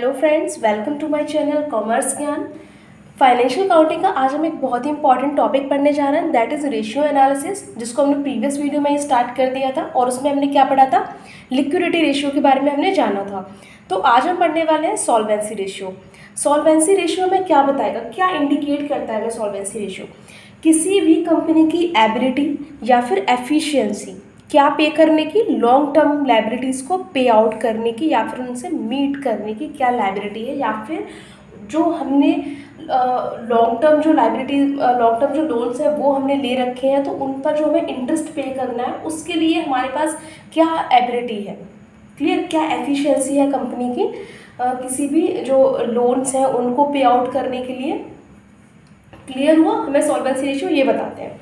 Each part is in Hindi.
Hello friends, welcome to my channel commerce Gyan. Financial accounting का आज हम एक बहुत ही इंपॉर्टेंट टॉपिक पढ़ने जा रहे हैं, दैट इज़ रेशियो एनालिसिस, जिसको हमने प्रीवियस वीडियो में ही स्टार्ट कर दिया था और उसमें हमने क्या पढ़ा था, लिक्विडिटी रेशियो के बारे में हमने जाना था। तो आज हम पढ़ने वाले हैं सॉल्वेंसी रेशियो। सॉल्वेंसी रेशियो में क्या बताएगा, क्या इंडिकेट करता है हमें सॉल्वेंसी रेशियो, किसी भी कंपनी की एबिलिटी या फिर एफिशिएंसी क्या पे करने की, लॉन्ग टर्म लाइबिलिटीज़ को पे आउट करने की या फिर उनसे मीट करने की क्या लाइबिलिटी है, या फिर जो हमने लॉन्ग टर्म जो लाइबिलिटी लॉन्ग टर्म जो लोन्स है वो हमने ले रखे हैं, तो उन पर जो हमें इंटरेस्ट पे करना है उसके लिए हमारे पास क्या एबिलिटी है, क्लियर, क्या एफिशिएंसी है कंपनी की किसी भी जो लोन्स हैं उनको पे आउट करने के लिए। क्लियर हुआ, हमें सॉल्वेंसी रेशियो ये बताते हैं।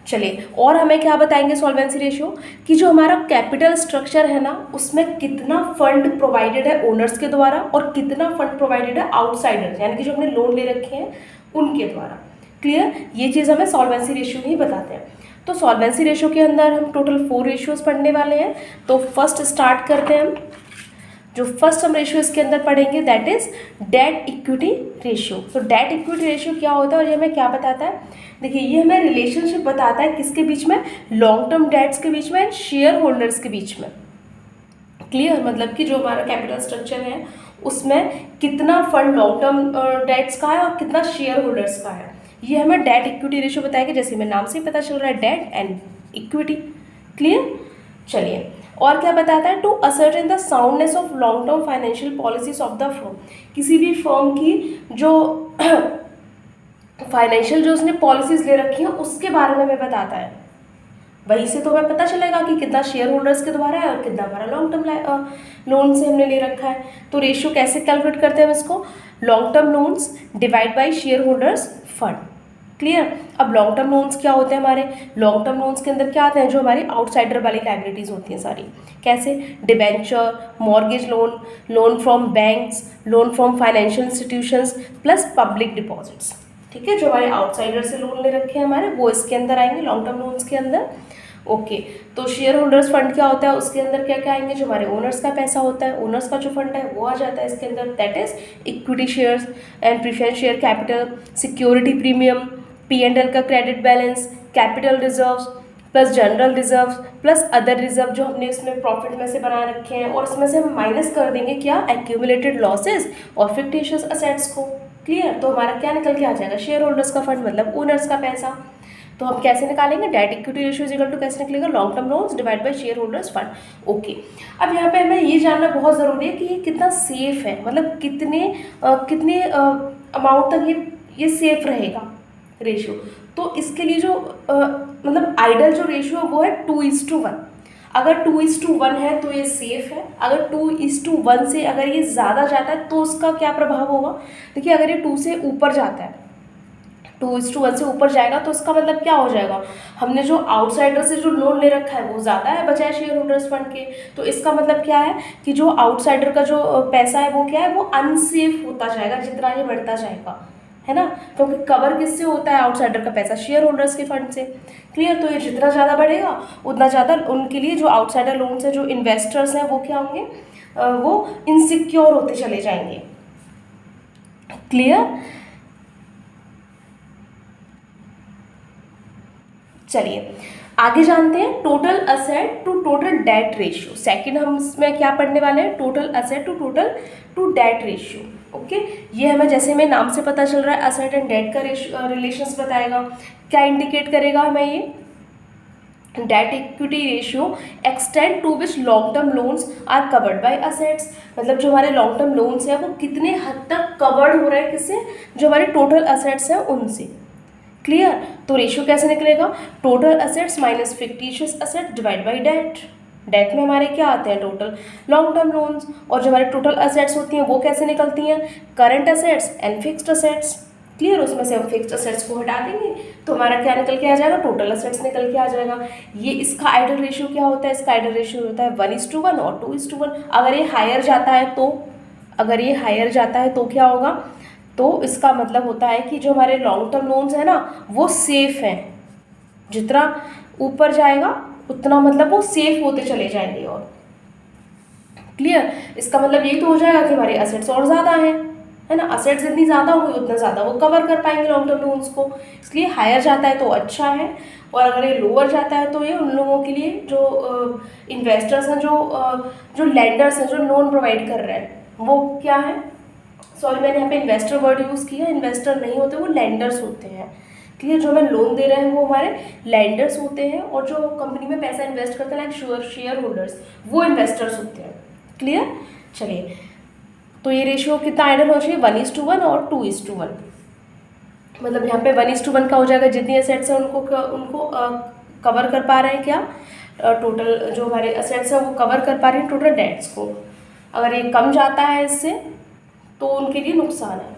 चलिए, और हमें क्या बताएंगे सॉल्वेंसी रेशियो, कि जो हमारा कैपिटल स्ट्रक्चर है ना उसमें कितना फंड प्रोवाइडेड है ओनर्स के द्वारा और कितना फंड प्रोवाइडेड है आउटसाइडर्स, यानी कि जो हमने लोन ले रखे हैं उनके द्वारा। क्लियर, ये चीज़ हमें सॉल्वेंसी रेशियो ही बताते हैं। तो सॉल्वेंसी रेशियो के अंदर हम टोटल 4 रेशियोज पढ़ने वाले हैं। तो फर्स्ट स्टार्ट करते हैं हम। जो फर्स्ट हम रेशियो इसके अंदर पढ़ेंगे that is date equity ratio. तो डेट इक्विटी रेशियो क्या होता है और ये हमें क्या बताता है, देखिए ये हमें रिलेशनशिप बताता है किसके बीच में, लॉन्ग टर्म डेट्स के बीच में एंड शेयर होल्डर्स के बीच में। क्लियर, मतलब कि जो हमारा कैपिटल स्ट्रक्चर है उसमें कितना फंड लॉन्ग टर्म डेट्स का है और कितना शेयर होल्डर्स का है, ये हमें डेट इक्विटी रेशियो बताएगा, जैसे हमें नाम से ही पता चल रहा है, डेट एंड इक्विटी। क्लियर, चलिए, और क्या बताता है, to ascertain the soundness of long term financial policies of the firm, किसी भी फर्म की जो फाइनेंशियल जो उसने पॉलिसीज ले रखी हैं उसके बारे में हमें बताता है। वहीं से तो हमें पता चलेगा कि कितना शेयर होल्डर्स के द्वारा है और कितना हमारा लॉन्ग टर्म लोन से हमने ले रखा है। तो रेशियो कैसे कैलकुलेट करते हैं हम इसको, long term loans divide by share holders fund. Clear, अब लॉन्ग टर्म लोन्स क्या होते हैं, हमारे लॉन्ग टर्म लोन्स के अंदर क्या आते हैं, जो हमारी आउटसाइडर वाली लाइबिलिटीज़ होती हैं सारी, कैसे, debenture, mortgage loan, loan from banks, loan from financial institutions plus public deposits. ठीक है, जो हमारे आउटसाइडर से लोन ले रखे हैं हमारे वो इसके अंदर आएंगे लॉन्ग टर्म लोन्स के अंदर। ओके, तो शेयर होल्डर्स फंड क्या होता है, उसके अंदर क्या क्या आएंगे, जो हमारे ओनर्स का पैसा होता है, ओनर्स का जो फंड है वो आ जाता है इसके अंदर, that is equity shares and preference share capital, security premium, P&L का credit balance, capital reserves plus general reserves plus other reserve जो हमने इसमें प्रॉफिट में से बना रखे हैं, और इसमें से हम माइनस कर देंगे क्या, एक्यूमुलेटेड लॉसेस और फिक्टिशियस असेट्स को। क्लियर, तो हमारा क्या निकल के आ जाएगा, शेयर होल्डर्स का फंड मतलब ओनर्स का पैसा। तो हम कैसे निकालेंगे, debt equity ratio is equal to कैसे निकलेगा, long term loans divide by share holders fund. Okay, अब यहाँ पे हमें ये जानना बहुत ज़रूरी है कि ये कितना सेफ है, मतलब कितने अमाउंट तक ये सेफ रहेगा रेशियो। तो इसके लिए जो मतलब आइडल जो रेशियो है वो है 2:1। अगर 2:1 है तो ये सेफ है, अगर 2:1 से अगर ये ज़्यादा जाता है तो उसका क्या प्रभाव होगा, देखिए अगर ये 2 से ऊपर जाता है, 2:1 से ऊपर जाएगा तो इसका मतलब क्या हो जाएगा, हमने जो आउटसाइडर से जो लोन ले रखा है वो ज़्यादा है बचाए शेयर होल्डर्स फंड के, तो इसका मतलब क्या है कि जो आउटसाइडर का जो पैसा है वो क्या है, वो अनसेफ होता जाएगा जितना ये बढ़ता जाएगा, है ना, क्योंकि कवर किससे होता है, आउटसाइडर का पैसा शेयर होल्डर्स के फंड से। क्लियर, तो ये जितना ज़्यादा बढ़ेगा उतना ज़्यादा उनके लिए जो आउटसाइडर लोन से जो इन्वेस्टर्स हैं वो क्या होंगे, वो इनसिक्योर होते चले जाएंगे। क्लियर, चलिए आगे जानते हैं total asset to total debt ratio. Second हम इसमें क्या पढ़ने वाले हैं, total asset to debt ratio. Okay, ये हमें जैसे हमें नाम से पता चल रहा है असेट एंड डेट का रिलेशंस बताएगा, क्या इंडिकेट करेगा हमें ये, debt equity ratio extend to which long term loans are covered by assets, मतलब जो हमारे लॉन्ग टर्म लोन्स हैं वो कितने हद तक कवर्ड हो रहे हैं किससे, जो हमारे टोटल असेट्स हैं उनसे। क्लियर, तो रेशियो कैसे निकलेगा, total assets minus fictitious asset divide by debt. Debt में हमारे क्या आते हैं, टोटल लॉन्ग टर्म लोन्स, और जो हमारे टोटल असेट्स होती हैं वो कैसे निकलती हैं, current assets and fixed assets. Clear, उसमें से हम फिक्स्ड असेट्स को हटा देंगे तो हमारा क्या निकल के आ जाएगा, टोटल असेट्स निकल के आ जाएगा। ये इसका आइडल रेशियो क्या होता है, इसका आइडल रेशियो होता है 1:1 और 2:1। अगर ये हायर जाता है तो क्या होगा, तो इसका मतलब होता है कि जो हमारे लॉन्ग टर्म लोन्स हैं ना वो सेफ हैं, जितना ऊपर जाएगा उतना मतलब वो सेफ होते चले जाएंगे। और क्लियर। इसका मतलब यही तो हो जाएगा कि हमारे असेट्स और ज़्यादा हैं, है ना। असेट्स जितनी ज़्यादा होगी उतना ज़्यादा वो कवर कर पाएंगे लॉन्ग टर्म लोन्स को, इसलिए हायर जाता है तो अच्छा है। और अगर ये लोअर जाता है तो ये उन लोगों के लिए जो इन्वेस्टर्स हैं, जो लैंडर्स हैं, जो लोन प्रोवाइड कर रहे हैं, वो क्या है, सॉरी मैंने यहाँ पे इन्वेस्टर वर्ड यूज़ किया, इन्वेस्टर नहीं होते, वो लैंडर्स होते हैं। क्लियर। जो हमें लोन दे रहे हैं वो हमारे लैंडर्स होते हैं, और जो कंपनी में पैसा इन्वेस्ट करते हैं लाइक शेयर होल्डर्स, वो इन्वेस्टर्स होते हैं। क्लियर। चलिए, तो ये रेशियो कितना आइडल होना चाहिए, 1:1 और 2:1। मतलब यहाँ पे 1:1 का हो जाएगा, जितनी असेट्स हैं उनको कवर कर पा रहे हैं क्या, टोटल जो हमारे असेट्स हैं वो कवर कर पा रही हैं टोटल डेट्स को। अगर ये कम जाता है इससे तो उनके लिए नुकसान है।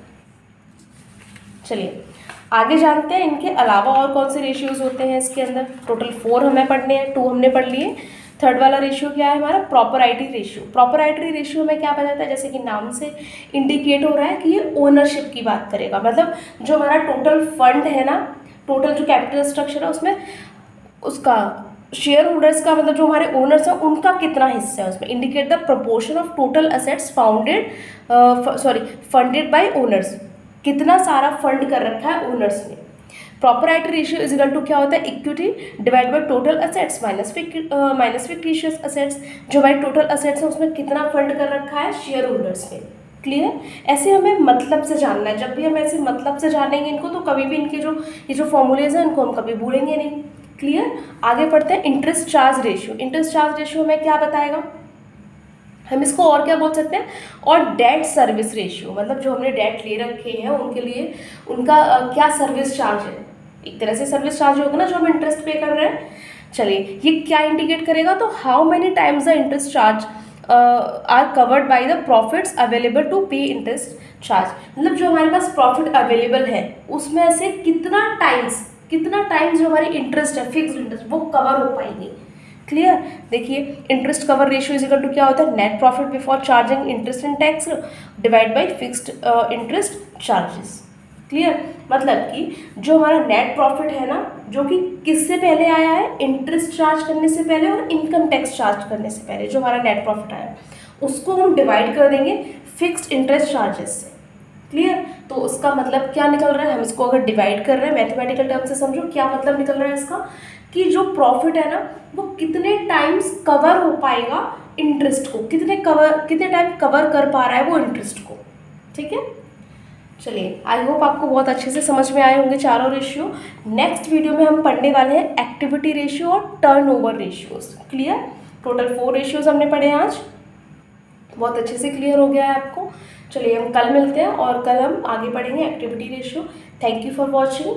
चलिए आगे जानते हैं इनके अलावा और कौन से रेशियोज होते हैं इसके अंदर। टोटल 4 हमें पढ़ने हैं, 2 हमने पढ़ लिए। थर्ड वाला रेशियो क्या है हमारा, प्रॉपराइटरी रेशियो। प्रॉपराइटरी रेशियो में क्या बताता है, जैसे कि नाम से इंडिकेट हो रहा है कि ये ओनरशिप की बात करेगा। मतलब जो हमारा टोटल फंड है ना, टोटल जो कैपिटल स्ट्रक्चर है उसमें उसका शेयर होल्डर्स का, मतलब जो हमारे ओनर्स हैं उनका कितना हिस्सा है उसमें। Indicate the proportion of total assets funded by owners, कितना सारा फंड कर रखा है ओनर्स ने। प्रॉपराइटरी रेशियो इज इक्वल टू क्या होता है, equity divide by total assets minus fictitious assets. जो हमारे टोटल असेट्स हैं उसमें कितना फंड कर रखा है शेयर होल्डर्स ने। क्लियर। ऐसे हमें मतलब से जानना है, जब भी हम ऐसे मतलब से जानेंगे इनको तो कभी भी इनके ये जो फॉर्मूलेज हैं इनको हम कभी भूलेंगे नहीं। क्लियर। आगे पढ़ते हैं interest charge ratio. Interest charge ratio में क्या बताएगा, हम इसको और क्या बोल सकते हैं, और डेट सर्विस रेशियो। मतलब जो हमने डेट ले रखे हैं उनके लिए उनका क्या सर्विस चार्ज है, एक तरह से सर्विस चार्ज होगा ना जो हम इंटरेस्ट पे कर रहे हैं। चलिए ये क्या इंडिकेट करेगा, तो how many times the interest charge are covered by the profits available to pay interest charge. मतलब जो हमारे पास प्रॉफिट अवेलेबल है उसमें से कितना टाइम्स जो हमारी इंटरेस्ट है, फिक्स्ड इंटरेस्ट, वो कवर हो पाएंगे। क्लियर। देखिए interest cover ratio is equal to क्या होता है, net profit before charging interest and tax divide by fixed interest charges. Clear. मतलब कि जो हमारा नेट प्रॉफिट है ना, जो कि किससे पहले आया है, इंटरेस्ट चार्ज करने से पहले और इनकम टैक्स चार्ज करने से पहले, जो हमारा नेट प्रॉफिट आया उसको हम डिवाइड कर देंगे फिक्स्ड इंटरेस्ट चार्जेस से। क्लियर। तो उसका मतलब क्या निकल रहा है, हम इसको अगर डिवाइड कर रहे हैं मैथमेटिकल टर्म से समझो क्या मतलब निकल रहा है इसका, कि जो प्रॉफिट है ना वो कितने टाइम्स कवर हो पाएगा इंटरेस्ट को, कितने टाइम कवर कर पा रहा है वो इंटरेस्ट को। ठीक है। चलिए आई होप आपको बहुत अच्छे से समझ में आए होंगे चारों रेशियो। नेक्स्ट वीडियो में हम पढ़ने वाले हैं एक्टिविटी रेशियो और turnover ratios. Clear. Total 4 ratios हमने पढ़े हैं आज, बहुत अच्छे से क्लियर हो गया है आपको। चलिए हम कल मिलते हैं और कल हम आगे पढ़ेंगे activity ratio. Thank you for watching.